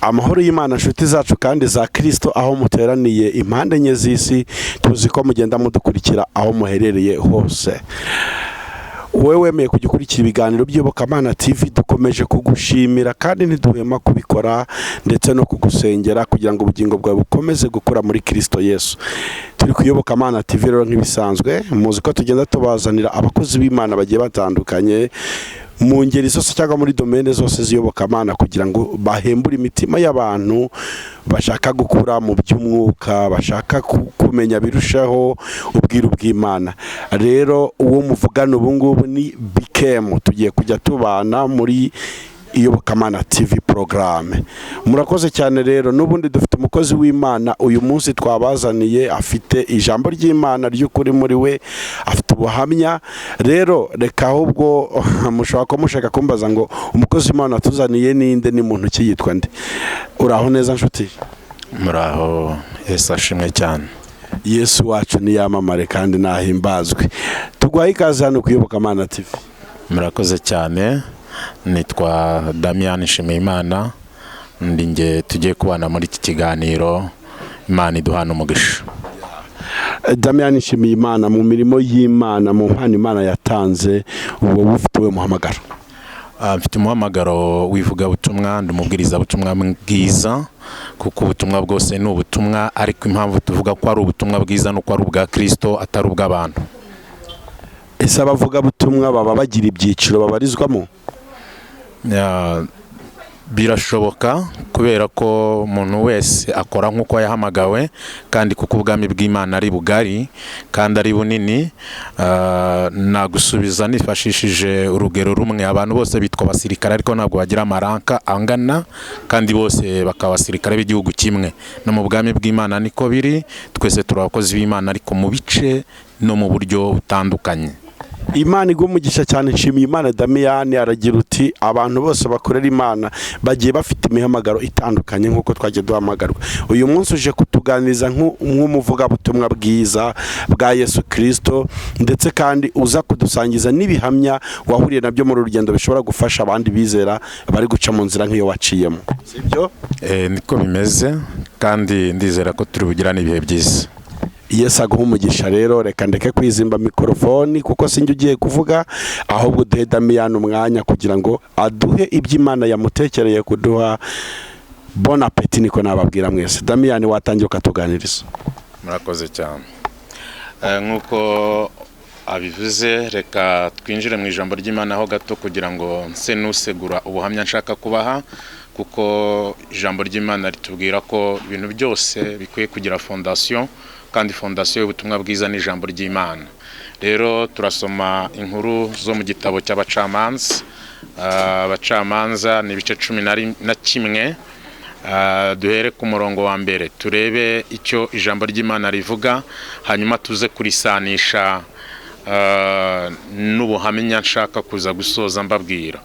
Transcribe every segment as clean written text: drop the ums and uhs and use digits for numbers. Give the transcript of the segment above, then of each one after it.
Amahoro y'Imana nshuti zacu kandi za Kristo aho muteraniye impande enye z'isi, tuzi ko mugenda mudukurikira aho muherereye hose. Wowe wemeye kugikurikira ibiganiro by'Iyobokamana TV, dukomeje kugushimira kandi ntiduhema kubikora ndetse no kugusengera kugira ngo ubugingo bwawe bukomeze gukura muri Kristo Yesu. Turi ku Iyobokamana TV rero nk'ibisanzwe, muzi ko tugenda tubazanira abakozi b'Imana bagiye batandukanye mu ngeri zose cyangwa muri domaine zose z'Iyobokamana kugira ngo bahembure imitima y'abantu bashaka gukura mu by'umwuka, bashaka kumenya birushaho ubwiru bw'Imana. Rero uwo muvugana ubu ngubu ni BKM, tugiye kujya tubana muri Iyobokamana TV programme. Murakoze cyane rero, n'ubundi dufite umukozi w'Imana uyu munsi twabazaniye, afite ijambo ry'Imana ry'ukuri muri we, afite ubuhamya. Rero reka ahubwo mushaka ko mushaka kumbaza ngo umukozi w'Imana tuzaniye ninde, ni muntu ki, yitwa nde? Uraho neza nshuti? Muraho, Yesu ashimwe cyane. Yesu wacu ni yamamare kandi nahimbazwe. Tugwaye ikaze hano ku Iyobokamana TV. Murakoze cyane. Nitwa Damian Nshimiyimana, ndinge tugiye kubana muri iki kiganiro. Imana iduhana umugisha. Damian Nshimiyimana, mu mirimo y'Imana, mu mpano Imana yatanze, uwo ufite we muhamagaro? Mfite umuhamagaro w'ivugabutumwa, ndumubwiriza butumwa bwiza, kuko ubutumwa bwose ni ubutumwa, ariko impamvu tuvuga ko ari ubutumwa bwiza nuko ari ubwa Kristo atari ubw'abantu. Ese abavuga butumwa baba bagira ibyiciro babarizwamo? Birashoboka, kubera ko umuntu wese akora nk'uko yahamagawe, kandi kuko ubwami bw'Imana ari bugari kandi ari bunini. Nagusubiza nifashishije urugero rumwe. Abantu bose bitwa abasirikare, ariko ntabwo bagira amaranka angana, kandi bose bakaba abasirikare b'igihugu kimwe. No mu bwami bw'Imana niko biri, twese turi abakozi b'Imana ariko mu bice no mu buryo butandukanye. Imana igumugisha cyane. Nshimiyimana Damian aragira uti abantu bose bakorera Imana bagiye bafite imihamagaro itandukanye nk'uko twagiye duhamagarwa. Uyu munsi uje kutuganiriza nk'umuvuga butumwa bwiza bwa Yesu Kristo, ndetse kandi uza kudusangiza n'ibihamya wahuriye nabyo muri urugendo bishobora gufasha abandi bizera bari guca mu nzira nk'iyo waciyemo. Sibyo? Niko bimeze, kandi ndizera ko turi bugirane ibihe byiza. Yesu aguha umugisha. Rero reka ndeke kwizimba mikrofoni kuko sinjye ugiye kuvuga, ahubwo duhe Damian umwanya kugira ngo aduhe iby'Imana yamutekereye kuduha. Bon appétit, niko nababwira mwese. Damian, watangiye ukatuganiriza. Murakoze cyane. Nk'uko abivuze, reka twinjire mu ijambo ry'Imana ho gato kugira ngo nse nusegura ubuhamya nshaka kubaha, kuko ijambo ry'Imana ritubwira ko ibintu byose bikwiye kugira fondation, kandi fondation y'ubutumwa bwiza ni ijambo ry'Imana. Rero turasoma inkuru zo mu gitabo cy'Abacamanza. Abacamanza ni ibice 11. Duhere ku murongo wa mbere turebe icyo ijambo ry'Imana rivuga, hanyuma tuze kurisanisha n'ubuhamya nshaka kuza gusoza mbabwira.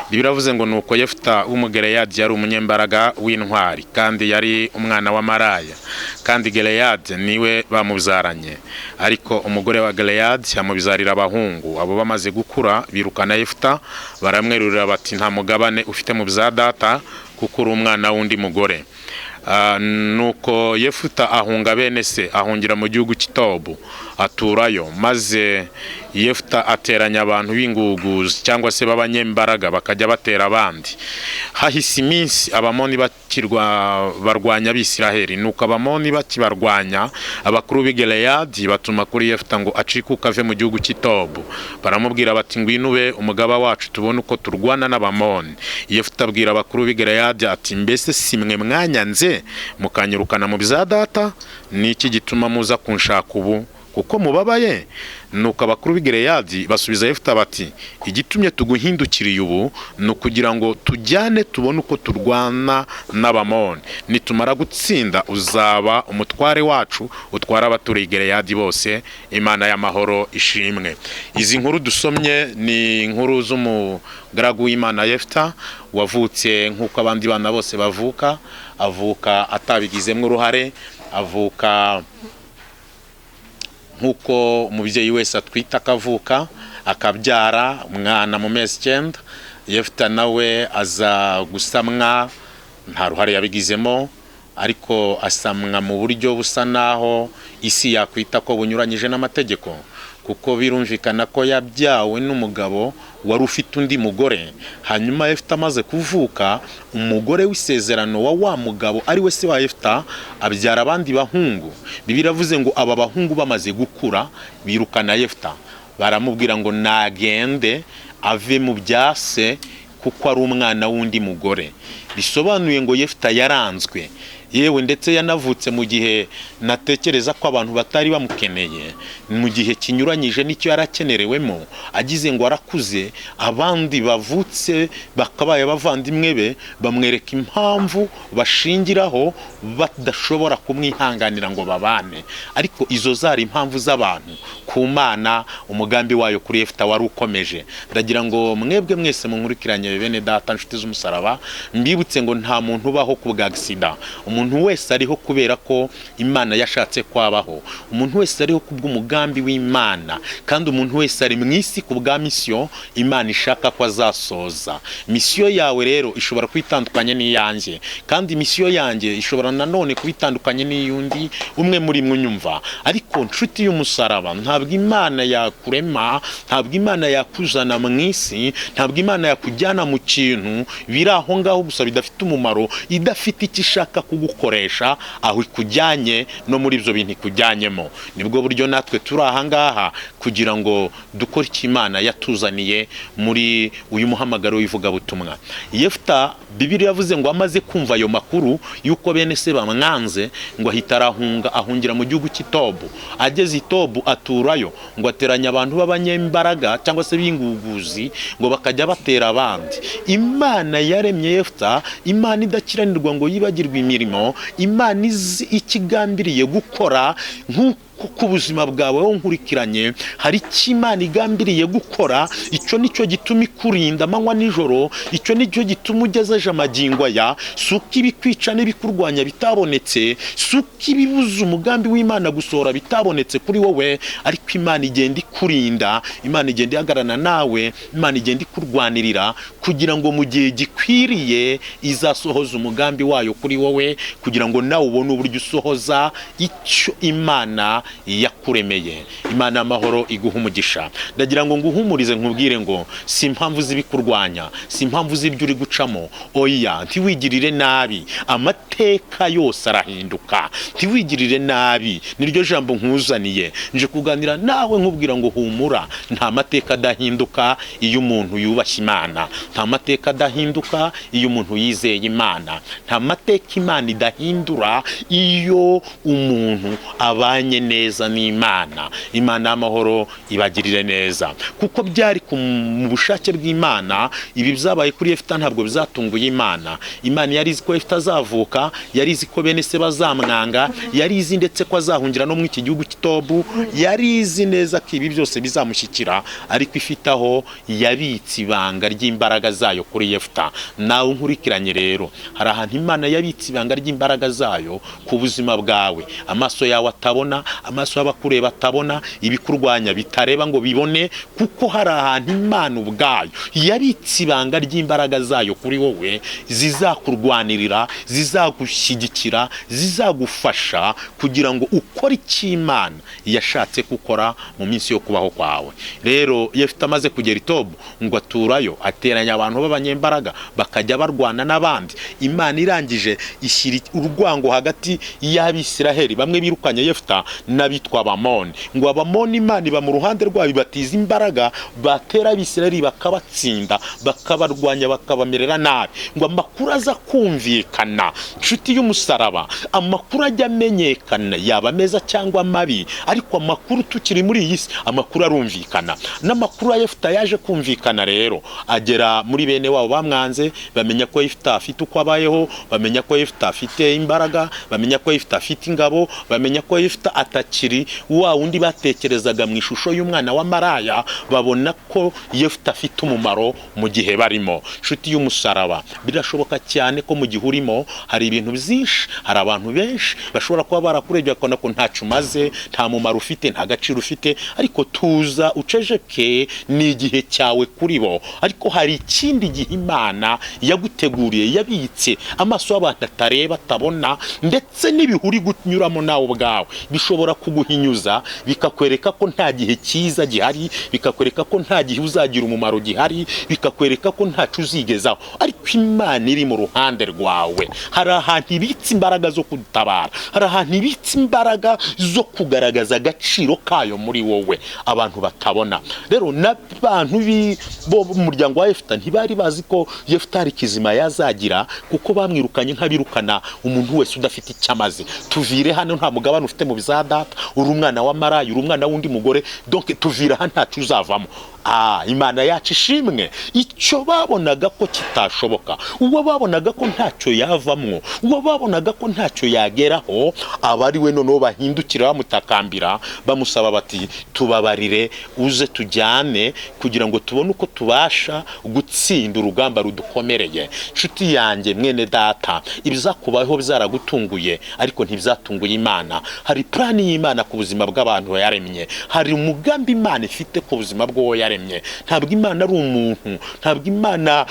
Biravuze ngo nuko Yefuta w'Umugeleyadi yari umunyembaraga w'intwari, kandi yari umwana wa Maraya, kandi Geleyadi niwe bamubyaranye. Ariko umugore wa Geleyadi yamubyarira abahungu. Abo bamaze gukura birukana Yefuta, baramwerurira bati nta mugabane ufite mu bya data, kuko uri umwana w'undi mugore. Nuko Yefuta ahunga bene se, ahungira mu gihugu cy'Itobu, aturayo. Maze Yefuta ateranya abantu b'inguguzi cyangwa se b'abanyembaraga bakajya batera abandi. Hahise iminsi Abamoni barwanya Abisiraheli. Nuko Abamoni bakibarwanya, abakuru b'Geleyadi batuma kuri Yefuta ngo acikuke ave mu gihugu cy'Itobu. Baramubwira bati ngwino ube umugaba wacu tubone uko turwana n'Abamoni. Yefuta abwira abakuru b'Geleyadi ati mbese simwe mwanyanze mukanyirukana mu bya data? Niki gituma muza kunshaka ubu kuko mubabaye? Nuko abakuru b'Geleyadi basubiza Yefuta bati igitumye tuguhindukiriye ubu ni ukugira ngo tujyane tubone uko turwana n'Abamoni. Nitumara gutsinda uzaba umutware wacu, utwara abaturiye Geleyadi bose. Imana y'amahoro ishimwe. Izi nkuru dusomye ni inkuru z'umugaragu w'Imana Yefuta, wavutse nk'uko abandi bana bose bavuka. Avuka atabigizemo uruhare, avuka nk'uko umubyeyi wese atwita akavuka, akabyara umwana mu mezi 9. Yefuta nawe aza gusamwa nta ruhare yabigizemo, ariko asamwa mu buryo busa naho isi yakwita ko bunyuranyije n'amategeko, kuko birumvikana ko yabyawe n'umugabo wari ufite undi mugore. Hanyuma Yefta amaze kuvuka, umugore w'isezerano wa mugabo ari we se wa Yefta abyara abandi bahungu. Bibiliya iravuze ngo aba bahungu bamaze gukura birukana Yefta, baramubwira ngo nagende ave mu byase kuko ari umwana w'undi mugore. Bisobanuye ngo Yefta yaranzwe, yewe ndetse yanavutse mu gihe natekereza ko abantu batari bamukeneye, mu gihe kinyuranyije n'icyo yarakenerewemo. Agize ngo arakuze, abandi bavutse bakabaye bavandimwe be bamwereka impamvu bashingiraho badashobora kumwihanganira ngo babane, ariko izo zari impamvu z'abantu. Ku Mana umugambi wayo kuri Yefta wari ukomeje. Ndagira ngo mwebwe mwese munkurikiranye bene data nshuti z'umusaraba, mbibutse ngo nta muntu ubaho ku bwa accident. Umuntu wese ariho kubera ko Imana yashatse kwabaho. Umuntu wese ariho kubw'umugambi w'Imana, kandi umuntu wese ari mu isi ku bwa mission Imana ishaka ko azasoza. Mission yawe rero ishobora kwitandukanya n'iyanjye, kandi mission yanjye ishobora nanone kubitandukanye n'iyundi umwe muri mwe. Ariko nshuti y'umusaraba, ntabwo Imana yakurema, ntabwo Imana yakuzana mu isi, ntabwo Imana yakujyana mu kintu biri aho ngaho gusa bidafite umumaro, idafite icyo ishaka kugukoresha aho ikujyanye no muri ibyo bintu ikujyanyemo. Nibwo buryo natwe turi aha ngaha kugira ngo dukore icyo Imana yatuzaniye muri uyu muhamagaro w'ivugabutumwa. Yefta, Bibiliya yavuze ngo amaze kumva ayo makuru yuko bene se bamwanze, ngo ahita ahungira mu gihugu cy'Itobu. Ageze Itobu aturayo, ngo ateranya abantu b'abanyembaraga cyangwa se b'inguguzi, ngo bakajya batera abandi. Imana yaremye Yefta, Imana idakiranirwa ngo yibagirwe imirimo, Imana izi ikigambiriye gukora. Ku buzima bwawe wo nkurikiranye, hari icyo Imana igambiriye gukora. Icyo nicyo gituma ikurinda amanywa nijoro, icyo nicyo gituma ugezeje amagingo aya. Suko ibikwica n'ibikurwanya bitabonetse, suko ibibuza umugambi w'Imana gusohora bitabonetse kuri wowe, ariko Imana igenda ikurinda, Imana igenda ihagarana nawe, Imana igenda ikurwanirira kugira ngo mu gihe gikwiriye izasohoza umugambi wayo kuri wowe, kugira ngo nawe ubone uburyo usohoza icyo Imana yakuremeye. Imana y'amahoro iguha umugisha. Ndagira ngo nguhumurize nkubwire ngo si impamvu z'ibikurwanya, si impamvu z'ibyo uri gucamo. Oya, ntiwigirire nabi, amateka yose arahinduka. Ntiwigirire nabi, niryo jambo nkuzaniye. Nje kuganira nawe nkubwira ngo humura, nta mateka adahinduka iyo umuntu yubashye Imana, nta mateka adahinduka iyo umuntu yizeye Imana, nta mateka Imana idahindura iyo umuntu abanye neza n'Imana. Imana y'amahoro ibagirire neza, kuko byari mu bushake bw'Imana. Ibi byabaye kuri Yefta ntabwo bizatunguye Imana. Imana yari izi ko Yefta azavuka, yari izi ko bene se bazamwanga, yari izi ndetse ko azahungira no mu iki gihugu cy'Itobu, yari izi neza ko ibi byose bizamushyikira, ariko ifite aho yabitse ibanga ry'imbaraga zayo kuri Yefta. Nawe nkurikiranye rero, hari ahantu Imana yabitse ibanga ry'imbaraga zayo ku buzima bwawe. Amaso yawe atabona, amaso y'abakureba atabona, ibikurwanya bitareba ngo bibone, kuko hari ahantu Imana ubwayo yabitse ibanga ry'imbaraga zayo kuri wowe, zizakurwanirira, zizagushyigikira, zizagufasha kugira ngo ukore icyo Imana yashatse gukora mu minsi yo kubaho kwawe. Rero Yefta amaze kugera Itobu, ngo aturayo, ateranya abantu b'abanyembaraga bakajya barwana n'abandi. Imana irangije ishyira urwango hagati y'Abisiraheli, bamwe birukanye Yefta n'abitwa Abamoni. Ngo Abamoni Imana iba mu ruhande rwabo, batiza imbaraga, batera Abisiraheli bakabatsinda, bakabarwanya, bakabamerera nabi. Ngo amakuru aza kumvikana, nshuti y'umusaraba, amakuru ajya amenyekana, yaba meza cyangwa mabi, ariko amakuru tukiri muri iyi si, amakuru arumvikana. N'amakuru ya Yefta yaje kumvikana rero, agera muri bene wabo bamwanze, bamenya ko Yefta afite uko abayeho, bamenya ko Yefta afite imbaraga, bamenya ko Yefta afite ingabo, bamenya ko Yefta batakiri wa wundi batekerezaga mu ishusho y'umwana wa maraya, babona ko Yefuta afite umumaro mu gihe barimo. Nshuti y'umusaraba, birashoboka cyane ko mu gihe urimo hari ibintu byinshi, hari abantu benshi bashobora kuba barakurebye bakabona ko ntacyo umaze, nta mumaro ufite, nta gaciro ufite, ariko tuza ucejeke, ni igihe cyawe kuri bo. Ariko hari ikindi gihe Imana yaguteguriye, yabitse amaso y'abantu atareba, atabona, ndetse n'ibihuri kunyuramo nawe ubwawe bishobora kuguhinyuza, bikakwereka ko nta gihe cyiza gihari, bikakwereka ko nta gihe uzagira umumaro gihari, bikakwereka ko ntacyo uzigezaho. Ariko Imana iri mu ruhande rwawe. Hari ahantu ibitse imbaraga zo kudutabara, hari ahantu ibitse imbaraga zo kugaragaza agaciro kayo muri wowe abantu batabona. Rero n'abantu bo mu muryango wa Yefuta ntibari bazi ko Yefuta hari kizima yazagira, kuko bamwirukanye nk'abirukana umuntu wese udafite icyo amaze. Tuvire hano, nta mugabane ufite mu biza data, uri umwana wa maraya, uri umwana w'undi mugore, donc tuvira hano ntacyo uzavamo. Imana yacu ishimwe. Icyo babonaga ko kitashoboka, uwo babonaga ko ntacyo yavamwo, uwo babonaga ko ntacyo yageraho, abari we noneho bahindukira bamutakambira, bamusaba bati tubabarire, uze tujyane kugira ngo tubone uko tubasha gutsinda urugamba rudukomereye. Nshuti yanjye, mwene data, ibizakubaho bizaragutunguye, ariko ntibyatunguye Imana. Hari plani y'Imana ku buzima bw'abantu yaremye, hari umugambi Imana ifite ku buzima bw'uwo yaremye. Ntabwo Imana ari umuntu, ntabwo Imana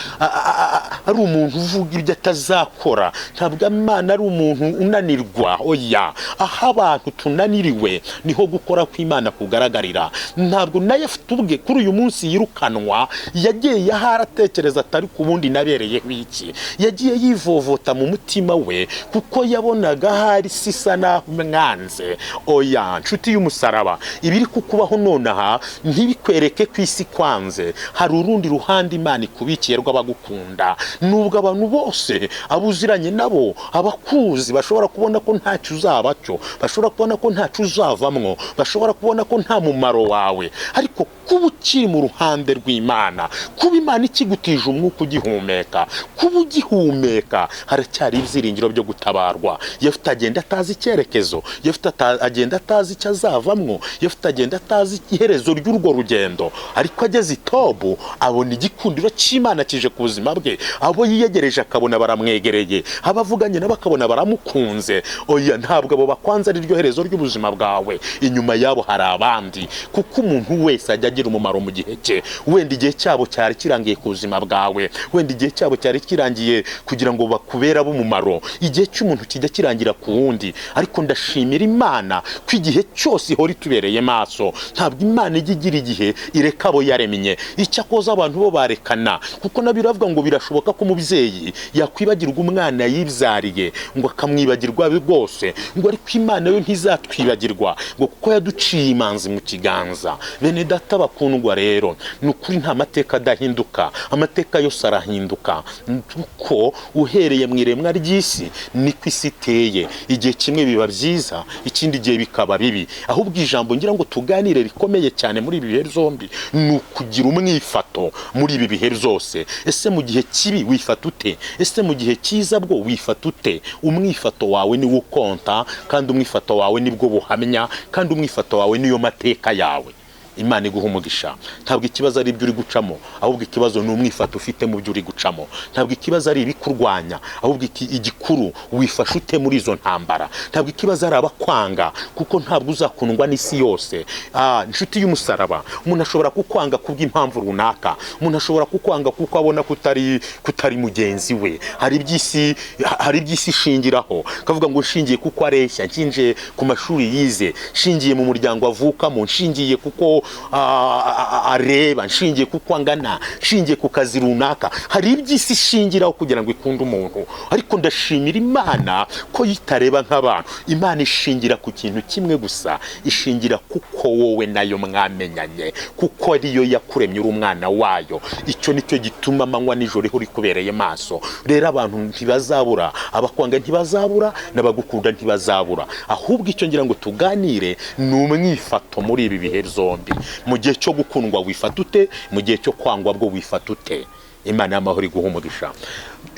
ari umuntu uvuga ibyo atazakora, ntabwo Imana ari umuntu unanirwa. Oya, aho abantu tunaniriwe niho gukora kw'Imana kugaragarira. Ntabwo na Yefuta ubwe kuri uyu munsi yirukanwa, yagiye yaharatekereza atari ku bundi nabereyeho iki, yagiye yivovota mu mutima we kuko yabonaga hari sisa naho mwanze. Oya, nshuti y'umusaraba, ibiri kukubaho nonaha ntibikwereke ku isi kwanze. Hari urundi ruhande Imana ikubikiye rw'abagukunda. Nubwo abantu bose abuziranye nabo, abakuzi, bashobora kubona ko ntacyo uzabacyo, bashobora kubona ko ntacyo uzavamwo, bashobora kubona ko nta mumaro wawe, ariko kuba ukiri mu ruhande rw'Imana, kuba Imana ikigutije umwuka ugihumeka, kuba ugihumeka, haracyari ibyiringiro byo gutabarwa. Yefuta agenda atazi icyerekezo, Yefuta agenda atazi icyo azavamwo, Yefuta agenda atazi iherezo ry'urwo rugendo, ariko ageze i Tobu abona igikundiro cy'Imana kije ku buzima bwe. Abo yiyegereje akabona baramwegereye, abavuganye nabo akabona baramukunze. Oya, ntabwo abo bakwanza ari ryo herezo ry'ubuzima bwawe, inyuma yabo hari abandi, kuko umuntu wese ajya agira umumaro mu gihe cye. Wenda igihe cyabo cyari kirangiye ku buzima bwawe, wenda igihe cyabo cyari kirangiye kugira ngo bakubere ab'umumaro. Igihe cy'umuntu kijya kirangira ku wundi, ariko ndashimira Imana ko igihe cyose ihora itubereye maso. Ntabwo Imana ijya igira igihe ireka abo yaremye. Icyakoze abantu bo barekana, kuko nabiravuga ngo birashoboka ko umubyeyi yakwibagirwa umwana yibyariye ngo akamwibagirwa rwose, ngo ariko Imana yo ntizatwibagirwa, ngo kuko yaduciye imanzi mu kiganza. Bene data bakundwa, rero ni ukuri nta mateka adahinduka, amateka yose arahinduka, kuko uhereye mu iremwa ry'isi niko isi iteye. Igihe kimwe biba byiza, ikindi gihe bikaba bibi. Ahubwo ijambo ngira ngo tuganire rikomeye cyane muri ibi bihe zombi ni ukugira umwifato muri ibi bihe zose. Ese mu gihe kibi wifata ute? Ese mu gihe cyiza bwo wifata ute? Umwifato wawe ni wo konta, kandi umwifato wawe nibwo buhamya, kandi umwifato wawe niyo mateka yawe. Imana iguha umugisha. Ntabwo ikibazo ari ibyo uri gucamo, ahubwo ikibazo ni umwifato ufite mu byo uri gucamo. Ntabwo ikibazo ari ibikurwanya, ahubwo igikuru wifashe ute muri izo ntambara. Ntabwo ikibazo ari abakwanga, kuko ntabwo uzakundwa n'isi yose. Nshuti y'umusaraba, umuntu ashobora kukwanga kubw'impamvu runaka, umuntu ashobora kukwanga kuko abona kutari mugenzi we. Hari iby'isi ishingiraho, kavuga ngo nshingiye kuko areshya, nshingiye ku mashuri yize, nshingiye mu muryango avukamo, nshingiye kuko areba, nshingiye kuko angana, nshingiye ku kazi runaka. Hari iby'isi ishingiraho kugira ngo ikunde umuntu, ariko ndashimira Imana ko yitareba nk'abantu. Imana ishingira ku kintu kimwe gusa, ishingira kuko wowe nayo mwamenyanye, kuko ariyo yakuremye uri umwana wayo. Icyo nicyo gituma amanywa n'ijoro uri kubereye maso. Rero abantu ntibazabura, abakwanga ntibazabura, n'abagukunda ntibazabura. Ahubwo icyo ngira ngo tuganire ni umwifato muri ibi bihe zombi. Mu gihe cyo gukundwa wifata ute? Mu gihe cyo kwangwa bwo wifata ute? Imana y'amahoro iguha umugisha.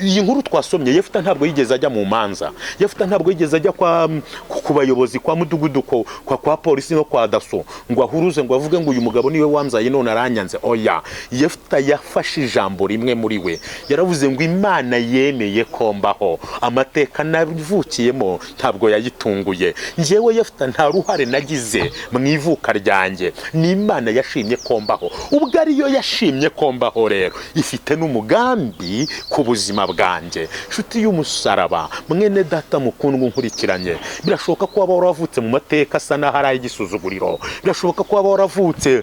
iyi nkuru twasomye, Yefuta ntabwo yigeze ajya mu manza, Yefuta ntabwo yigeze ajya ku bayobozi, kwa mudugudu, kwa polisi no kwa daso ngo ahuruze ngo avuge ngo uyu mugabo niwe wamzaye none aranyanze. Oya, Yefuta yafashe ijambo rimwe muri we, yaravuze ngo Imana yemeye ko mbaho, amateka navukiyemo ntabwo yayitunguye, njyewe Yefuta nta ruhare nagize mu ivuka ryanjye, ni Imana yashimye ko mbaho. Ubwo ariyo yashimye ko mbaho rero ifite n'umugambi ku buzima bwanjye. Nshuti y'umusaraba, mwene data mukundwa unkurikiranye, birashoboka ko waba waravutse mu mateka asa n'aho ari ay'igisuzuguriro, birashoboka ko waba waravutse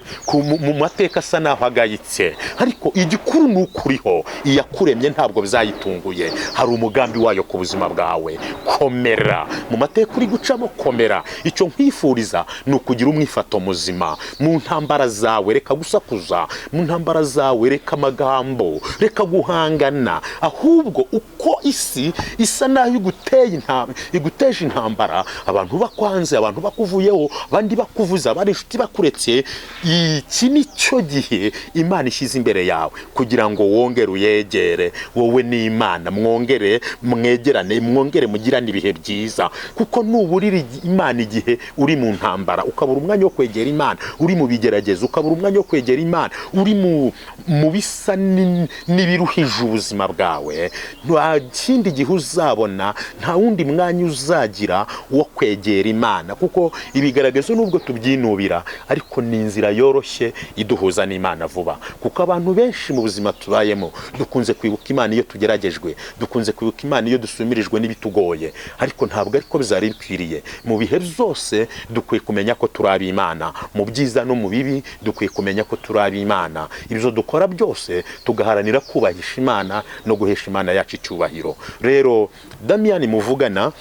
mu mateka asa n'aho agayitse, ariko igikuru ni ukuriho. Iyakuremye ntabwo bizayitunguye, hari umugambi wayo ku buzima bwawe. Komera mu mateka uri gucamo, komera. Icyo nkwifuriza ni ukugira umwifato muzima mu ntambara zawe. Reka gusakuza mu ntambara zawe, reka amagambo, reka guhangana, ahubwo uko isi isa naho iguteje intambara, abantu bakwanze, abantu bakuvuyeho, abandi bakuvuza, abandi inshuti bakuretse, iki ni cyo gihe Imana ishyize imbere yawe kugira ngo wongere uyegere. Wowe n'Imana mwongere mwegerane, mwongere mugirane ibihe byiza, kuko nuburira Imana igihe uri mu ntambara, ukabura umwanya wo kwegera Imana, uri mu bigerageza ukabura umwanya wo kwegera Imana, uri mu bisa n'ibiruhije ubuzima bwawe, nta kindi gihe uzabona, nta wundi mwanya uzagira wo kwegera Imana, kuko ibigaragazo nubwo tubyinubira, ariko ni inzira yoroshye iduhuza n'Imana vuba. Kuko abantu benshi mu buzima tubayemo dukunze kwibuka Imana iyo tugeragejwe, dukunze kwibuka Imana iyo dusumirijwe n'ibitugoye, ariko ntabwo ariko bizari bikwiriye. Mu bihe byose dukwiye kumenya ko turi ab'Imana, mu byiza no mu bibi dukwiye kumenya ko turi ab'Imana. Ibyo dukora byose tugaharanira kubahisha Imana no guhesha Imana yacu icyubahiro. Rero Damiyani muvugana,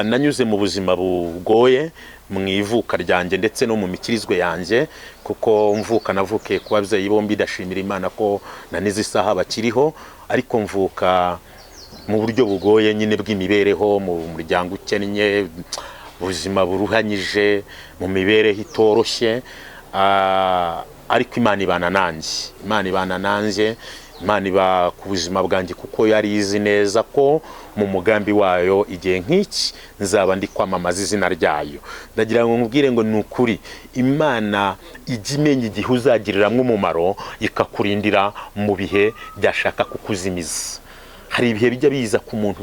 nanyuze mu buzima bugoye mu ivuka ryanjye ndetse no mu mikirizwe yanjye, kuko navukiye ku babyeyi bombi, ndashimira Imana ko na n'izi isaha bakiriho, ariko mvuka mu buryo bugoye nyine bw'imibereho, mu muryango ukennye, ubuzima buruhanyije, mu mibereho itoroshye, ariko Imana ibana nanjye, Imana iba ku buzima bwanjye, kuko yari izi neza ko mu mugambi wayo igihe nk'iki nzaba ndi kwamamaza izina ryayo. Ndagira ngo nkubwire ngo ni ukuri, Imana ijya imenya igihe uzagiriramo umumaro, ikakurindira mu bihe byashaka kukuzimiza. Hari ibihe bijya biza ku muntu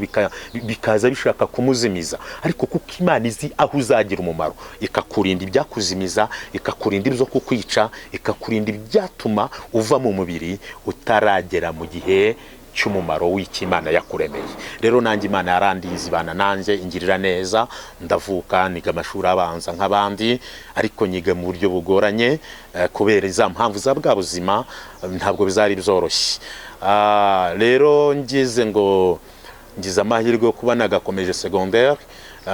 bikaza bishaka kumuzimiza, ariko kuko Imana izi aho uzagira umumaro, ikakurinda ibyakuzimiza, ikakurinda ibyo kukwica, ikakurinda ibyatuma uva mu mubiri utaragera mu gihe cy'umumaro w'iki Imana yakuremeye. Rero nanjye Imana yarandize, ibana nanjye, ingirira neza. Ndavuka niga amashuri abanza nk'abandi, ariko nyiga mu buryo bugoranye kubera za mpamvu za bwa buzima, ntabwo bizari byoroshye. Rero ngize amahirwe yo kuba nagakomeje secondaire,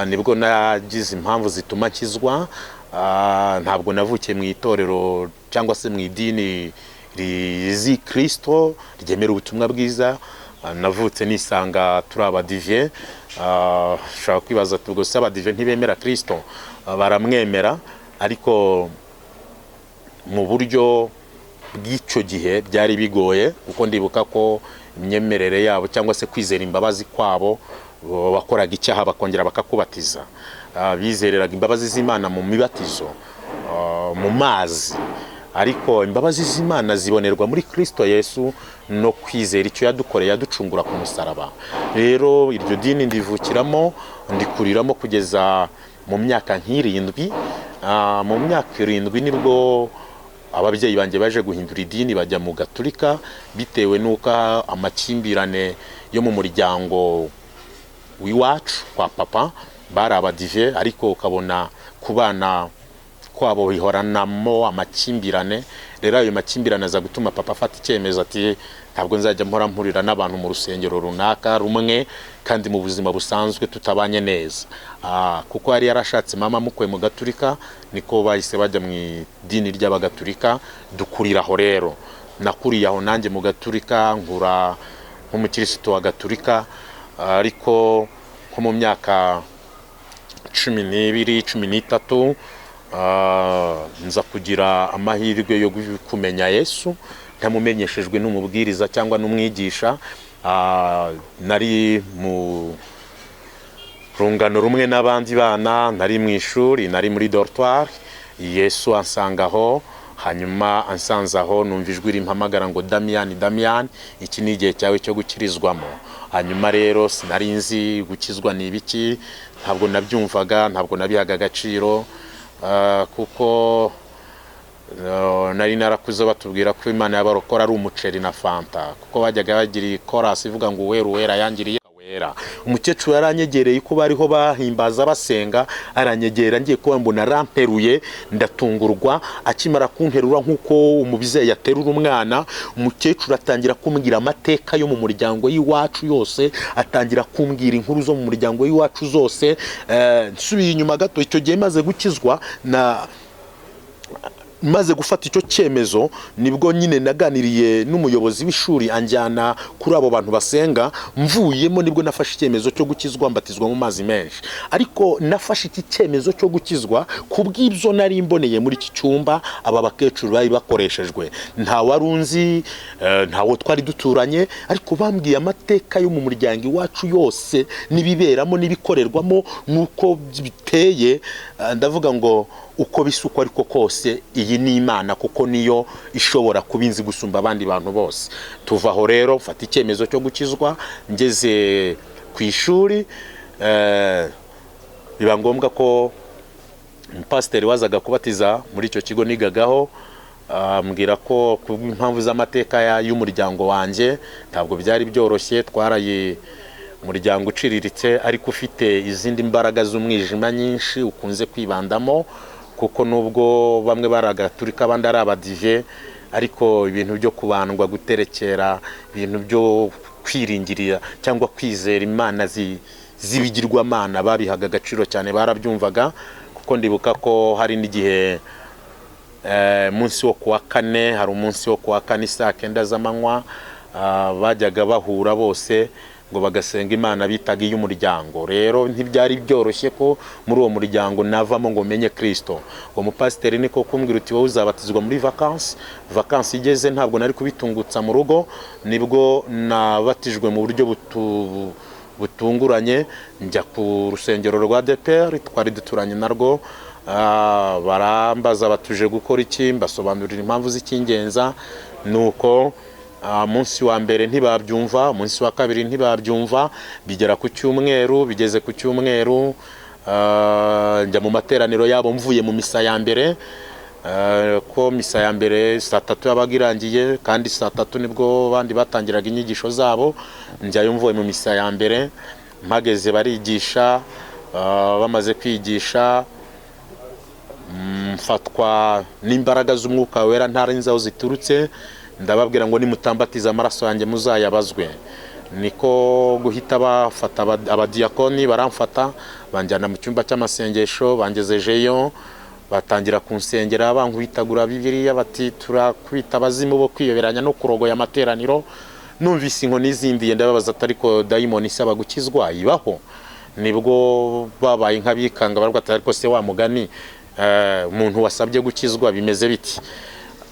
nibwo nagize impamvu zituma nkizwa. Ntabwo navukiye mu itorero cyangwa se mu idini rizi Kristo ryemera ubutumwa bwiza, navutse nisanga turi abadive. Ushobora kwibaza ubwo se abadive ntibemera Kristo? Baramwemera, ariko mu buryo bw'icyo gihe byari bigoye, kuko ndibuka ko imyemerere yabo cyangwa se kwizera imbabazi kwabo, bakoraga icyaha bakongera bakakubatiza. Bizereraga imbabazi z'Imana mu mibatizo, mu mazi, ariko imbabazi z'Imana zibonerwa muri Kristo Yesu no kwizera icyo yadukoreye, yaducungura ku musaraba. Rero iryo dini ndivukiramo, ndikuriramo kugeza mu myaka nk'irindwi. Mu myaka 7 nibwo ababyeyi banjye baje guhindura idini, bajya mu Gatolika, bitewe n'uko amakimbirane yo mu muryango w'iwacu kwa papa bari abadive, ariko ukabona kubana kwabo bihoranamo amakimbirane. Rero ayo makimbirane aza gutuma papa afata icyemezo ati ntabwo nzajya mpurira n'abantu mu rusengero runaka rumwe kandi mu buzima busanzwe tutabanye neza. Kuko yari yarashatse mama mukwe mu Gatolika, niko bahise bajya mu idini ry'abagatolika, dukuriraho. Rero nakuriye aho nanjye mu Gatolika, nkura nk'umukirisitu wa Gatolika, ariko nko mu myaka 12, 13 nza kugira amahirwe yo kumenya Yesu, ntamumenyeshejwe n'umubwiriza cyangwa n'umwigisha, nari mu rungano rumwe n'abandi bana, nari mu ishuri, nari muri dortoir. Yesu ansangaho, hanyuma ansanzaho numva ijwi rimpamagara ngo Damian, iki ni igihe cyawe cyo gukirizwamo. Hanyuma rero sinari nzi gukizwa ni ibiki, ntabwo nabyumvaga, ntabwo nabihaga agaciro, kuko nari narakuze batubwira ko Imana y'abarokora ari umuceri na fanta, kuko bajyaga bagira chorus ivuga ngo uwera yangiriye wera. Umukecuru yaranyegereye ko bariho bahimbaza basenga, aranyegera, ngiye kuba mbona ramperuye, ndatungurwa. Akimara kunterura nk'uko umubyeyi yaterura umwana, umukecuru atangira kumbwira amateka yo mu muryango y'iwacu yose, atangira kumbwira inkuru zo mu muryango y'iwacu zose. Nsubiye inyuma gato, icyo gihe maze gukizwa maze gufata icyo cyemezo, nibwo nyine naganiriye n'umuyobozi w'ishuri anjyana kuri abo bantu basenga. Mvuyemo nibwo nafashe icyemezo cyo gukizwa, mbatizwa mu mazi menshi. Ariko nafashe iki cyemezo cyo gukizwa kubw'ibyo nari mboneye muri iki cyumba aba bakecuru bari bakoreshejwe. Nta warunzi, ntawo twari duturanye, ariko bambwiye amateka yo mu muryango iwacu yose, nibiberamo nibikorerwamo, nuko biteye. Ndavuga ngo uko bisuko ariko kose iyi ni Imana, kuko niyo ishobora kubinzi gusumba abandi bantu bose. Tuvaho rero mfata icyemezo cyo gukizwa. Ngeze ku ishuri, biba ngombwa ko pasiteri wazaga kubatiza muri icyo kigo nigagaho, ambwira ko ku impamvu z'amateka y'umuryango wanjye ntabwo byari byoroshye. Twaraye umuryango uciriritse ariko ufite izindi mbaraga z'umwijima nyinshi ukunze kwibandamo, kuko nubwo bamwe baragatulika abandi ari abadive, ariko ibintu byo kubandwa, guterekera, ibintu byo kwiringirira cyangwa kwizera Imana zibigirwamana babihaga agaciro cyane, barabyumvaga. Kuko ndibuka ko hari n'igihe munsi wo kuwa kane, hari umunsi wo kuwa kane saa 9 z'amanywa, bajyaga bahura bose ngo bagasenga Imana bitaga iy'umuryango. Rero ntibyari byoroshye ko muri uwo muryango navamo ngo menye Kristo. Ngo umupasiteri niko kumbwira uti wowe uzabatizwa muri vacances igeze. Ntabwo nari kubitungutsa mu rugo, nibwo nabatijwe mu buryo butunguranye. Njya ku rusengero rwa DPR, twari duturanye narwo. Barambaza batuje gukora iki, mbasobanurira impamvu z'ikingenza. Nuko munsi wa mbere ntibabyumva, munsi wa kabiri ntibabyumva, bigera ku cyumweru. Bigeze ku cyumweru, njya mu materaniro yabo mvuye mu misa ya mbere, ko misa ya mbere saa 3 yabaga irangiye, kandi saa 3 nibwo bandi batangiraga inyigisho zabo. Njyayo mvuye mu misa ya mbere, mpageze barigisha. Bamaze kwigisha, mfatwa n'imbaraga z'umwuka wera ntarinzi aho ziturutse. Ndababwira ngo nimutambatiza amaraso yanjye muzayabazwe. Niko guhita bafata abadiyakoni, baramfata banjyana mu cyumba cy'amasengesho. Bangezejeyo, batangira kunsengera, bankubitagura Bibiliya, bati turakwita abazimu bo kwiyoberanya no kurogoya amateraniro. Numvise inkoni zimbiye, ndababaza ariko dayimoni isaba gukizwa ibaho? Nibwo babaye nk'abikanga, baravuga ariko se wa mugani, umuntu wasabye gukizwa bimeze biti?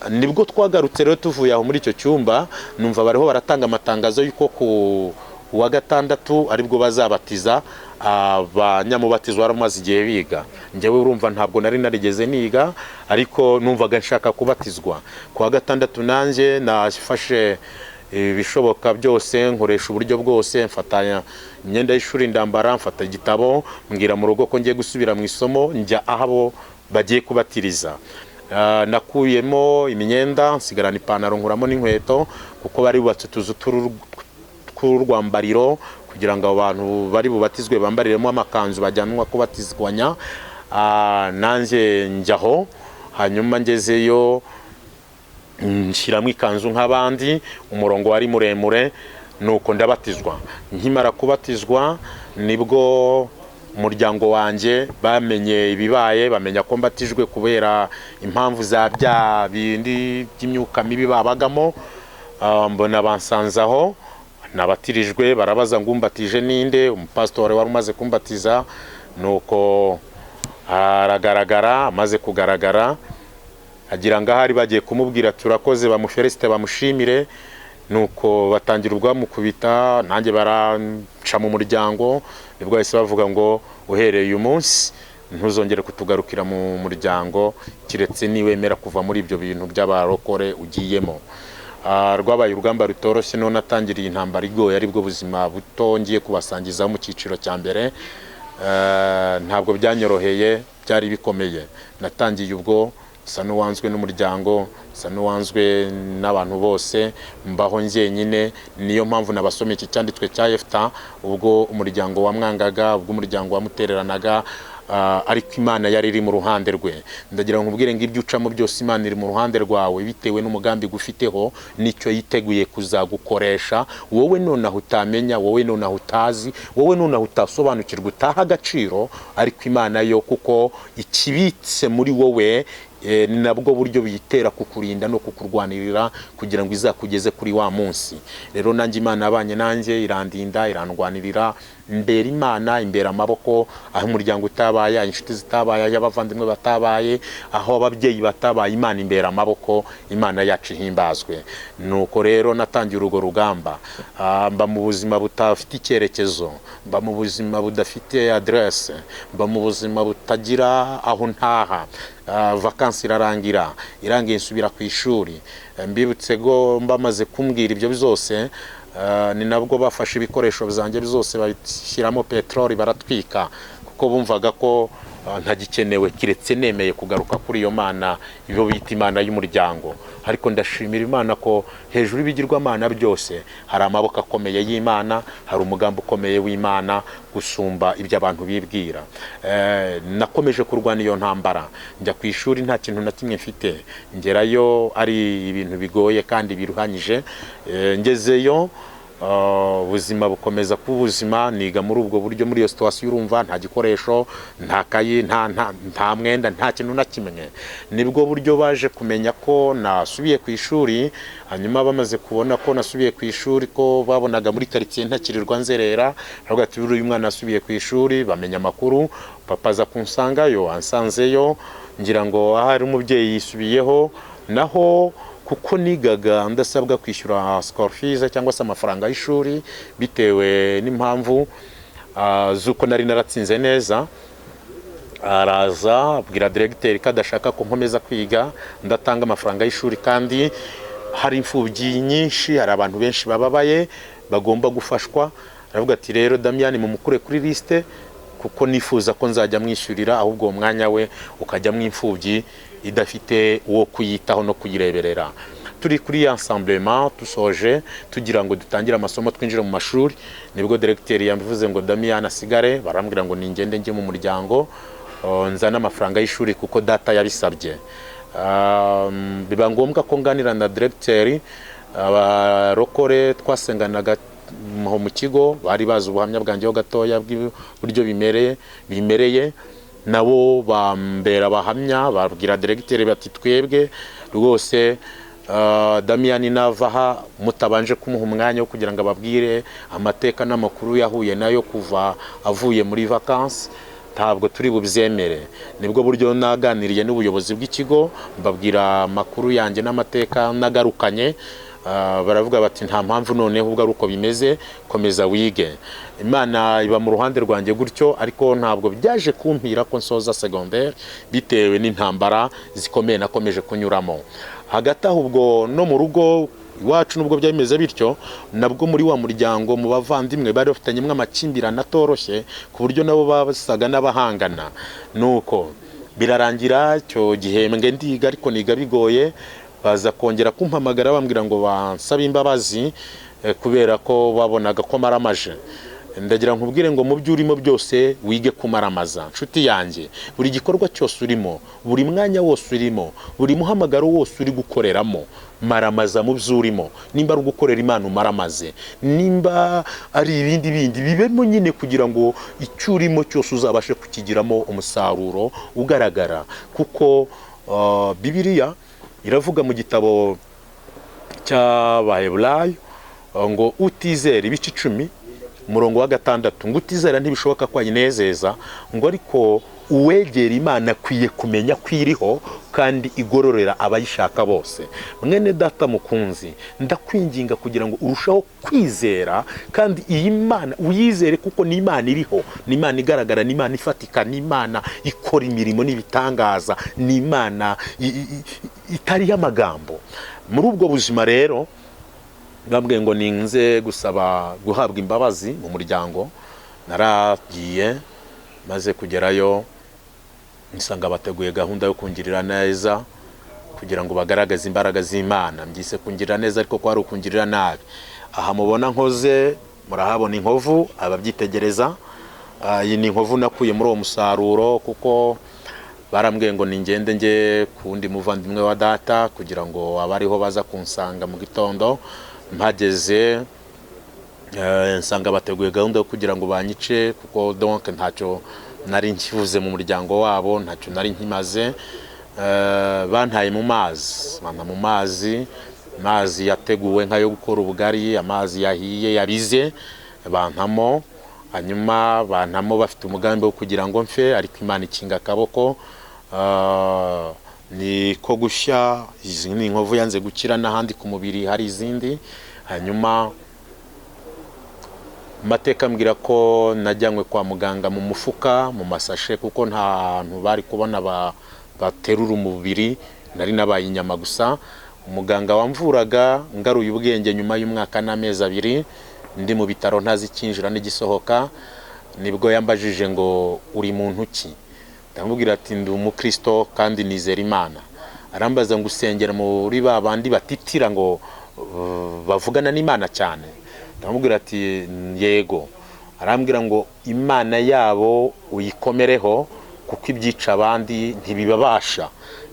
Nibwo twagarutse rero tuvuye aho muri icyo cyumba, numva bariho baratanga amatangazo yuko ku wa gatandatu aribwo bazabatiza abanyamubatizo baramaze igihe biga. Njyewe urumva ntabwo nari narigeze niga, ariko numvaga nshaka kubatizwa. Ku wa gatandatu nanjye nafashe ibishoboka byose, nkoresha uburyo bwose, mfatanya imyenda y'ishuri ndambara, mfata igitabo, mbwira mu rugo ko ngiye gusubira mu isomo, njya aho bagiye kubatiriza. Nakuyemo imyenda, nsigarana ipantaro, nkuramo n'inkweto, kuko bari bubatse utuzu tw'urwambariro kugira ngo abantu bari bubatizwe bambariremo amakanzu bajyanwa kubatizwanya. Nanjye njyaho, hanyuma ngezeyo nshyiramo ikanzu nk'abandi, umurongo wari muremure, nuko ndabatizwa. Nkimara kubatizwa nibwo umuryango wanjye bamenye ibibaye, bamenya ko mbatijwe kubera impamvu za bya bindi by'imyuka mibi babagamo. Mbona bansanzaho, nabatirijwe. Barabaza ngo umbatije ninde? Umupasitori wari umaze kumbatiza. Nuko aragaragara, amaze kugaragara agira ngo ahari bagiye kumubwira turakoze, bamufelicite, bamushimire. nuko batangira ubwamukubita, nanjye baranca mu muryango, nibwo bahise bavuga ngo uhereye uyu munsi ntuzongere kutugarukira mu muryango kiretse niwemera kuva muri ibyo bintu by'abarokore ugiyemo. Rwabaye urugamba rutoroshye, none atangiriye intambara igoye, aribwo buzima butongeye kubasangizaho mu cyiciro cya mbere. Ntabwo byanyoroheye, byari bikomeye. Natangiye ubwo sa n'uwanzwe n'umuryango, sa n'uwanzwe n'abantu bose, mbaho njyenyine. Niyo mpamvu nabasomye iki cyanditswe cya Yefta, ubwo umuryango wamwangaga, ubwo umuryango wamutereranaga, ariko Imana yari iri mu ruhande rwe. Ndagira ngo nkubwire ngo ibyo ucamo byose Imana iri mu ruhande rwawe, bitewe n'umugambi gufiteho, nicyo yiteguye kuzagukoresha. Wowe nonaho utamenya, wowe nonaho utazi, wowe nonaho utasobanukirwa, utaha agaciro, ariko Imana yo kuko ikibitse muri wowe ni nabwo buryo biyitera kukurinda no kukurwanirira kugira ngo izakugeze kuri wa munsi. Rero nanjye Imana yabanye nanjye, irandinda, irandwanirira, imbere Imana, imbere amaboko, aho umuryango utabaye, inshuti zitabaye, y'abavandimwe batabaye, aho ababyeyi batabaye, Imana imbere amaboko, Imana yacu ihimbazwe. Nuko rero natangiye urugo rugamba, mba mu buzima butafite icyerekezo, mba mu buzima budafite adresse, mba mu buzima butagira aho ntaha. Vakansi irangiye nsubira ku ishuri. Mbibutse go mbamaze kumbwira ibyo byose, ni nabwo bafashe ibikoresho byanjye byose babishyiramo peteroli baratwika, kuko bumvaga ko ntagikenewe kiretse nemeye kugaruka kuri iyo Mana, ibyo bita Imana y'umuryango. Ariko ndashimira Imana ko hejuru y'ibigirwamana byose hari amaboko akomeye y'Imana, hari umugambi ukomeye w'Imana gusumba ibyo abantu bibwira. Nakomeje kurwana iyo ntambara, njya ku ishuri nta kintu na kimwe mfite, ngerayo ari ibintu bigoye kandi biruhanyije. Ngezeyo ubuzima bukomeza kuba ubuzima, niga muri ubwo buryo, muri iyo situation urumva nta gikoresho, nta kayi, nta mwenda, nta kintu na kimwe. Nibwo buryo baje kumenya ko nasubiye ku ishuri. Hanyuma bamaze kubona ko nasubiye ku ishuri, ko babonaga muri quartier ntakirirwa nzerera, aravuga ati uyu mwana asubiye ku ishuri, bamenya amakuru. Papa aza kunsangayo, ansanzeyo, ngira ngo ahari umubyeyi yisubiyeho, naho kuko nigaga ndasabwa kwishyura school fees cyangwa se amafaranga y'ishuri bitewe n'impamvu zuko nari naratsinze neza. Araza abwira directeur ko adashaka ko nkomeza kwiga, ndatanga amafaranga y'ishuri kandi hari imfubyi nyinshi, hari abantu benshi bababaye bagomba gufashwa. Aravuga ati rero Damian mumukure kuri liste, kuko nifuza ko nzajya mwishyurira, ahubwo umwanya we ukajya mw'imfubyi idafite uwo kuyitaho no kuyireberera. Turi kuri ensemblema tusoje tugira ngo dutangire amasomo twinjira mu mashuri, nibwo directeur yambivuze ngo Damian asigare, barambwira ngo ningende njye mu muryango nzana amafaranga y'ishuri kuko data yabisabye. Biba ngombwa ko nganira na directeur. Abarokore twasenganaga mu kigo bari bazi ubuhamya bwanjye ho gatoya bw'uburyo bimereye, nabo bambera bahamya, babwira directeur bati twebwe rwose Damian navaha mutabanje kumuha umwanya wo kugira ngo ababwire amateka n'amakuru yahuye nayo kuva avuye muri vacances, ntabwo turi bubyemere. Nibwo buryo naganiriye n'ubuyobozi bw'ikigo, mbabwira amakuru yanjye n'amateka nagarukanye. Baravuga bati nta mpamvu noneho ubwo ari uko bimeze, komeza wige. Imana iba mu ruhande rwanjye gutyo, ariko ntabwo byaje kumpira ko nsoza secondaire bitewe n'intambara zikomeye nakomeje kunyuramo. Hagati aho ubwo no mu rugo iwacu nubwo byameze bityo, nabwo muri wa muryango mu bavandimwe bari bafitanyemo amakimbirane atoroshye, ku buryo nabo basaga n'abahangana. Nuko birarangira cyo gihembwe ndiga, ariko niga bigoye. Baza kongera kumpamagara bambwira ngo bansabe imbabazi kubera ko babonaga ko maramaje. Ndagira nkubwire ngo mu byo urimo byose wige kumaramaza. Nshuti yanjye, buri gikorwa cyose urimo, buri mwanya wose urimo, buri muhamagaro wose uri gukoreramo, maramaza mu byo urimo. Nimba ari ugukorera Imana umaramaze, nimba ari ibindi bibemo nyine, kugira ngo icyo urimo cyose uzabashe kukigiramo umusaruro ugaragara. Kuko Bibiliya iravuga mu gitabo cy'Abaheburayo ngo utizera, ibice 10 umurongo wa 6, ngo utizera ntibishoboka ko ayinezeza, ngo ariko uwegera Imana akwiye kumenya ko iriho kandi igororera abayishaka bose. Mwene data mukunzi, ndakwinginga kugira ngo urushaho kwizera kandi iyi Mana uyizere, kuko ni Imana iriho, ni Imana igaragara, ni Imana ifatika, ni Imana ikora imirimo n'ibitangaza, ni Imana itari y'amagambo. Muri ubwo buzima rero ngambwe ngo ninze gusaba guhabwa imbabazi mu muryango. Naragiye maze kugerayo nsanga bateguye gahunda yo kungirira neza kugira ngo bagaragaze imbaraga z'Imana. Mbyise kungirira neza ariko ko ari ukungirira nabi. Aha mubona nkoze, murahabona inkovu, ababyitegereza. Iyi ni inkovu nakuye muri uwo musaruro, kuko barambwiye ngo ningende nge kundi muvandimwe wa data kugira ngo abariho baza kunsanga mu gitondo. Mpageze nsanga bateguye gahunda yo kugira ngo banyice, kuko donc ntacyo nari nkivuze mu muryango wabo, ntacyo nari nkimaze. Bantaye mu mazi, mazi yateguwe nka yo gukora ubugari, amazi yahiye yabize, bantamo. Hanyuma bantamo bafite umugambi wo kugira ngo mfe, ariko Imana ikinga akaboko. Ni ko gushya, izi ni inkovu yanze gukira, n'ahandi ku mubiri hari izindi. Hanyuma mateka mbwira ko najyanywe kwa muganga mu mufuka, mu masashe, kuko nta hantu bari kubona baterura umubiri, nari nabaye inyama gusa. Umuganga wamvuraga ngaruye ubwenge nyuma y'umwaka n'amezi 2 ndi mu bitaro ntazi kinjira n'igisohoka, nibwo yambajije ngo uri muntu ki? Ndamubwira ati ndi umukristo kandi nizera Imana. Arambaza ngo usengera muri babandi batitira ngo bavugana n'Imana cyane? Ndamubwira ati yego. Arambwira ngo Imana yabo uyikomereho, kuko ibyica abandi ntibibabasha,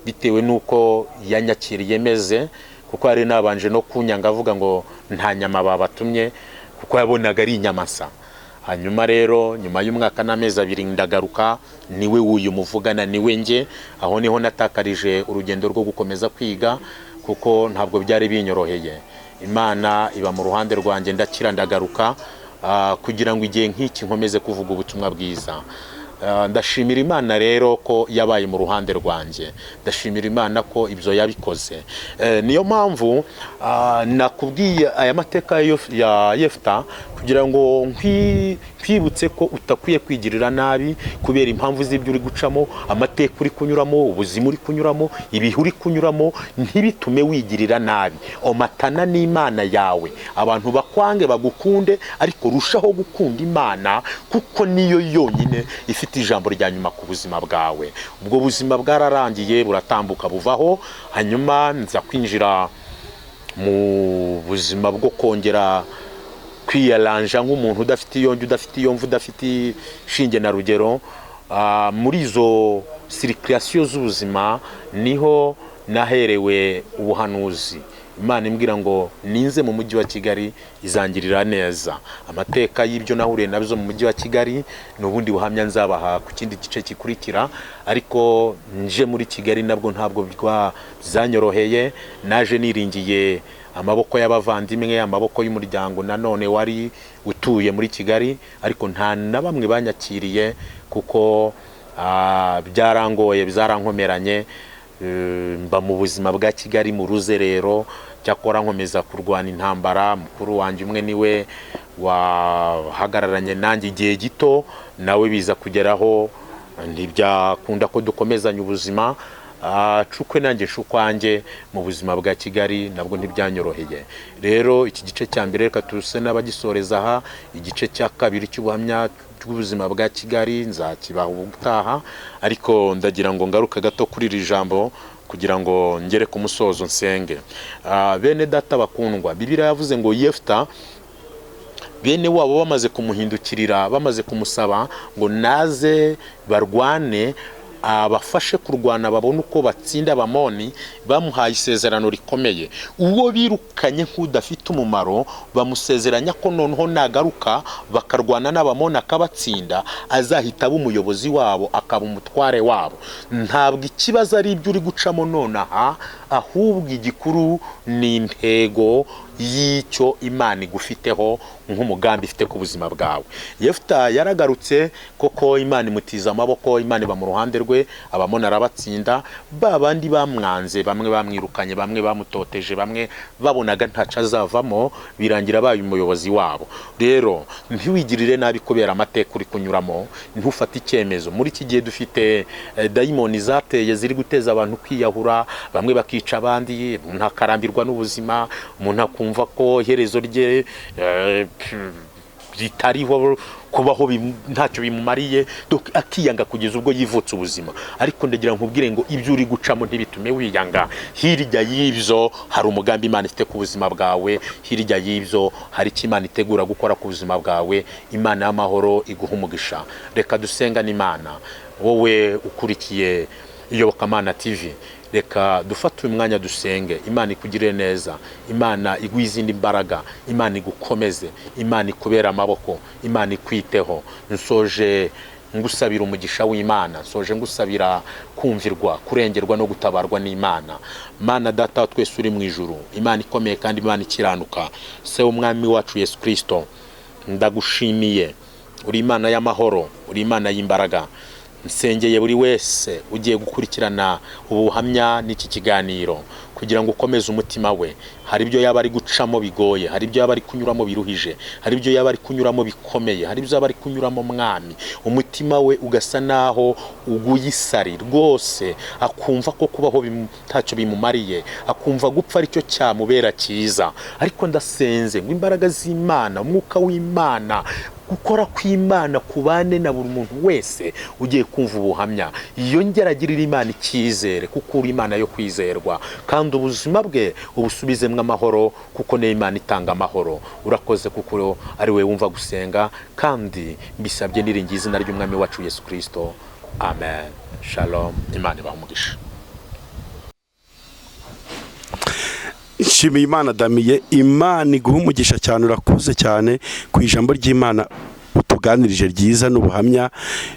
bitewe nuko yanyakiriye meze, kuko hari nabanje no kunyanga avuga ngo nta nyama babatumye, kuko yabonaga ari inyamasa. Hanyuma rero nyuma y'umwaka n'amezi 2 ndagaruka, niwe wuyu muvugana, niwe nge. Aho niho natakarije urugendo rwo gukomeza kwiga, kuko ntabwo byari binyoroheye. Imana iba mu ruhande rwanjye, ndakira ndagaruka, kugira ngo igihe nk'iki nkomeze kuvuga ubutumwa bwiza. Ndashimira Imana rero ko yabaye mu ruhande rwanjye, ndashimira Imana ko ibyo yabikoze. Niyo mpamvu nakubwiye aya mateka ya Yefta, kugira ngo nkwibutse ko utakwiye kwigirira nabi kubera impamvu z'ibyo uri gucamo, amateka uri kunyuramo, ubuzima uri kunyuramo, ibihe uri kunyuramo, ntibitume wigirira nabi. Omatana n'Imana yawe, abantu bakwange bagukunde, ariko rushaho gukunda Imana, kuko niyo yonyine ifite ijambo rya nyuma ku buzima bwawe. Ubwo buzima bwararangiye buratambuka buvaho. Hanyuma nza kwinjira mu buzima bwo kongera kwiyaranja nk'umuntu udafite iyonje, udafite iyomvu, udafite shinge na rugero. Muri izo circulation z'ubuzima niho naherewe ubuhanuzi. Imana imbwira ngo ninze mu mujyi wa Kigali izangirira neza. Amateka y'ibyo nahuriye nabyo mu mujyi wa Kigali n'ubundi buhamya nzabaha ku kindi gice kikurikira, ariko nje muri Kigali nabwo ntabwo byanyoroheye. Naje niringiye amaboko y'abavandimwe, amaboko y'umuryango nanone wari utuye muri Kigali, ariko nta na bamwe banyakiriye, kuko byarangoye, byarankomeranye. Mba mu buzima bwa Kigali mu ruzerero, cyakora nkomeza kurwana intambara. Mukuru wanjye umwe niwe wahagararanye nanjye igihe gito, nawe biza kugeraho ntibyakunda ko dukomezanya ubuzima. Cukwe nanjye shukwanjye mu buzima bwa Kigali nabwo ntibyanyoroheye. Rero iki gice cya mbere reka tuse n'abagisoreza aha. Igice cya kabiri cy'ubuhamya bw'ubuzima bwa Kigali nzakibaha ubutaha, ariko ndagira ngo ngaruka gato kuri iri jambo kugira ngo ngere ku musozo nsenge. Bene data bakundwa, Bibiliya yavuze ngo Yefta bene wabo bamaze kumuhindukirira, bamaze kumusaba ngo naze barwane, abafashe kurwana babone uko batsinda Abamoni, bamuhaye isezerano rikomeye. Uwo birukanye nk'udafite umumaro, bamusezeranya ko noneho nagaruka bakarwana n'Abamoni akabatsinda, azahita aba umuyobozi wabo, akaba umutware wabo. Ntabwo ikibazo ari ibyo uri gucamo nonaha, ahubwo igikuru ni intego y'icyo Imana igufiteho nk'umugambi ifite ku buzima bwawe. Yefuta yaragarutse koko, Imana imutiza amaboko, Imana iba mu ruhande rwe, abamoni arabatsinda. Ba bandi bamwanze, bamwe bamwirukanye, bamwe bamutoteje, bamwe babonaga ntaco azavamo, birangira abaye umuyobozi wabo. Rero ntiwigirire nabi kubera amateka uri kunyuramo, ntufate icyemezo. Muri iki gihe dufite dayimoni zateye ziri guteza abantu kwiyahura, bamwe bakica abandi, umuntu akarambirwa n'ubuzima, umuntu akumva ko iherezo rye ritariho, kubaho ntacyo bimumariye, akiyanga kugeza ubwo yivutse ubuzima. Ariko ndagira nkubwire ngo ibyo uri gucamo ntibitume wiyanga. Hirya y'ibyo hari umugambi Imana ifite ku buzima bwawe, hirya y'ibyo hari icyo Imana itegura gukora ku buzima bwawe. Imana y'amahoro iguha umugisha. Reka dusenga n'Imana. Wowe ukurikiye Iyobokamana TV, reka dufate uyu mwanya dusenge. Imana ikugirire neza, Imana iguhe izindi mbaraga, Imana igukomeze, Imana ikubera amaboko, Imana ikwiteho. Nsoje ngusabira umugisha w'Imana, nsoje ngusabira kumvirwa, kurengerwa no gutabarwa n'Imana. Mana Data twese uri mu ijuru, Imana ikomeye kandi Imana ikiranuka, se umwami wacu Yesu Kristo, ndagushimiye. Uri Imana y'amahoro, uri Imana y'imbaraga. Nsengeye buri wese ugiye gukurikirana ubuhamya n'iki kiganiro, kugira ngo ukomeze umutima we. Hari ibyo yaba ari gucamo bigoye, hari ibyo yaba ari kunyuramo biruhije, hari ibyo yaba ari kunyuramo bikomeye, hari ibyo yaba ari kunyuramo mwami, umutima we ugasa naho uguye isari rwose, akumva ko kubaho ntacyo bimumariye, akumva gupfa aricyo cyamubera cyiza. Ariko ndasenze ngo imbaraga z'Imana, umwuka w'Imana, gukora kw'Imana kubane na buri muntu wese ugiye kumva ubuhamya. Yongeragirira Imana icyizere, kuko uri Imana yo kwizerwa, kandi ubuzima bwe ubusubizemo amahoro, kuko ne Imana itanga amahoro. Urakoze kuko ari we wumva gusenga, kandi mbisabye niringiye izina ry'umwami wacu Yesu Kristo. Amen. Shalom. Imana ibahe umugisha. Nshimiye Imana Damiye, Imana iguha umugisha cyane. Urakoze cyane ku ijambo ry'Imana utuganirije ryiza n'ubuhamya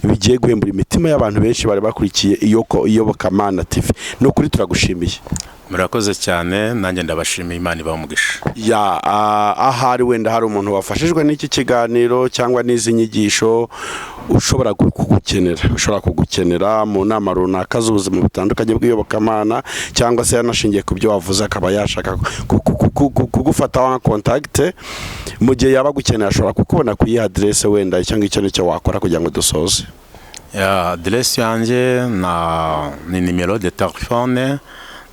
bigiye guhembura imitima y'abantu benshi bari bakurikiye Iyobokamana TV. No kuri turagushimiye. Murakoze cyane, nanjye ndabashimiye. Imana ibahe umugisha. Ahari wenda hari umuntu wafashijwe n'iki kiganiro cyangwa n'izi nyigisho, ushobora kugukenera mu nama runaka z'ubuzima butandukanye bw'Iyobokamana, cyangwa se yanashingiye ku byo wavuze akaba yashaka kugufata wa contact. Mu gihe yaba gukenera ashobora kukubona ku iyi adresse, wenda cyangwa icyo nicyo wakora kugira ngo dusoze. Adresse yanjye ni nimero de telefone,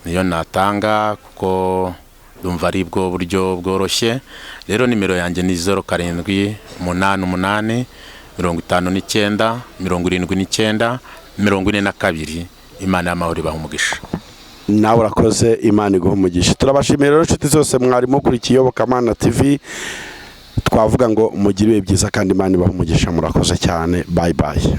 niyo natanga kuko ndumva ari bwo buryo bworoshye. Rero nimero yanjye ni 0788 59 79 42. Imana y'amahoro ibahe umugisha. Nawe urakoze, Imana iguha umugisha. Turabashimira rero inshuti zose mwarimo kuri Iyobokamana TV. Twavuga ngo mugire ibihe byiza kandi Imana ibahe umugisha. Murakoze cyane. Bye bye.